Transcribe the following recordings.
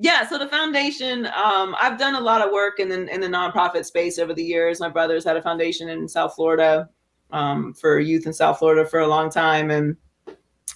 Yeah, so the foundation, I've done a lot of work in the nonprofit space over the years. My brother's had a foundation in South Florida for youth in South Florida for a long time, and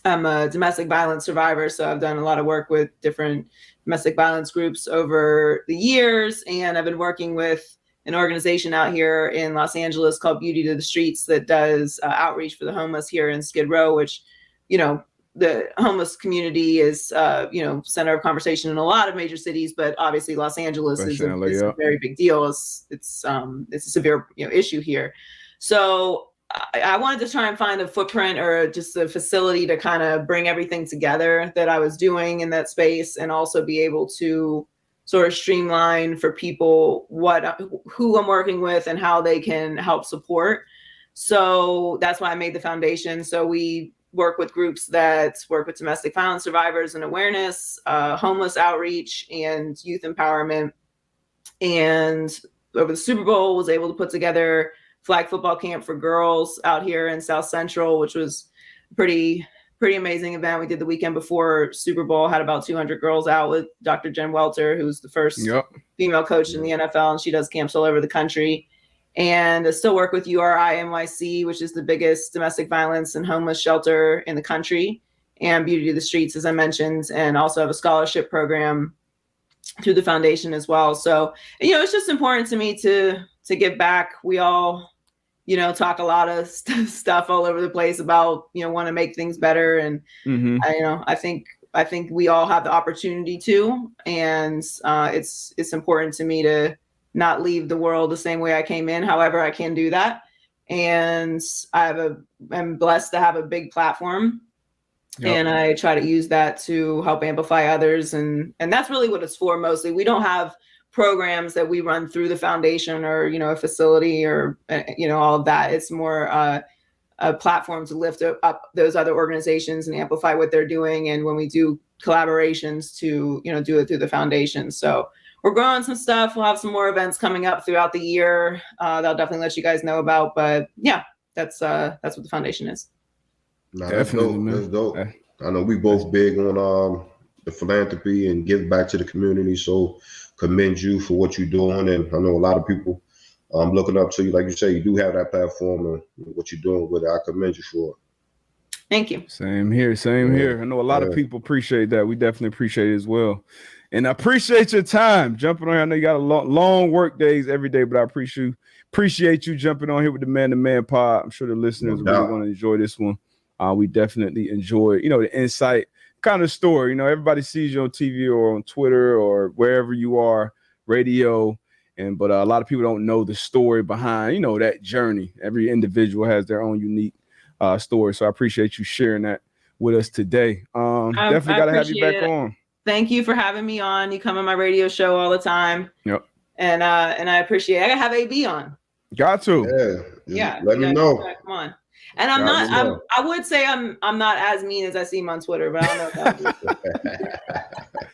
I'm a domestic violence survivor, so I've done a lot of work with different domestic violence groups over the years, and I've been working with an organization out here in Los Angeles called Beauty to the Streets that does outreach for the homeless here in Skid Row, which, you know, the homeless community is, center of conversation in a lot of major cities, but obviously Los Angeles is a very big deal. It's a severe issue here. So I wanted to try and find a footprint or just a facility to kind of bring everything together that I was doing in that space, and also be able to sort of streamline for people who I'm working with and how they can help support. So that's why I made the foundation. So we work with groups that work with domestic violence survivors and awareness, homeless outreach, and youth empowerment. And over the Super Bowl, was able to put together flag football camp for girls out here in South Central, which was a pretty amazing event. We did the weekend before Super Bowl, had about 200 girls out with Dr. Jen Welter, who's the first female coach in the NFL, and she does camps all over the country. And I still work with URI NYC, which is the biggest domestic violence and homeless shelter in the country, and Beauty to the Streets, as I mentioned, and also have a scholarship program through the foundation as well. So, it's just important to me to give back. We all, talk a lot of stuff all over the place about, want to make things better. And, I think we all have the opportunity to, and it's important to me to not leave the world the same way I came in. However, I can do that. And I'm blessed to have a big platform. And I try to use that to help amplify others. And that's really what it's for mostly. We don't have programs that we run through the foundation or, a facility or, all of that. It's more a platform to lift up those other organizations and amplify what they're doing. And when we do collaborations to, do it through the foundation. So we're growing some stuff. We'll have some more events coming up throughout the year. That'll definitely let you guys know about. But yeah, that's what the foundation is. Nah, definitely, that's dope. I know we both big on the philanthropy and give back to the community. So commend you for what you're doing. And I know a lot of people looking up to you. Like you say, you do have that platform and what you're doing with it. I commend you for it. Thank you. Same here. I know a lot of people appreciate that. We definitely appreciate it as well. And I appreciate your time jumping on here. I know you got a long work days every day, but I appreciate you jumping on here with the Man Pod. I'm sure the listeners are really going to enjoy this one. We definitely enjoy, the insight kind of story. Everybody sees you on TV or on Twitter or wherever you are, radio. But a lot of people don't know the story behind, that journey. Every individual has their own unique story. So I appreciate you sharing that with us today. Definitely got to have you back on. Thank you for having me on. You come on my radio show all the time. Yep. And I appreciate it. I gotta have AB on. Got to. Yeah. Let me know. Come on. And I would say I'm not as mean as I seem on Twitter, but I don't know if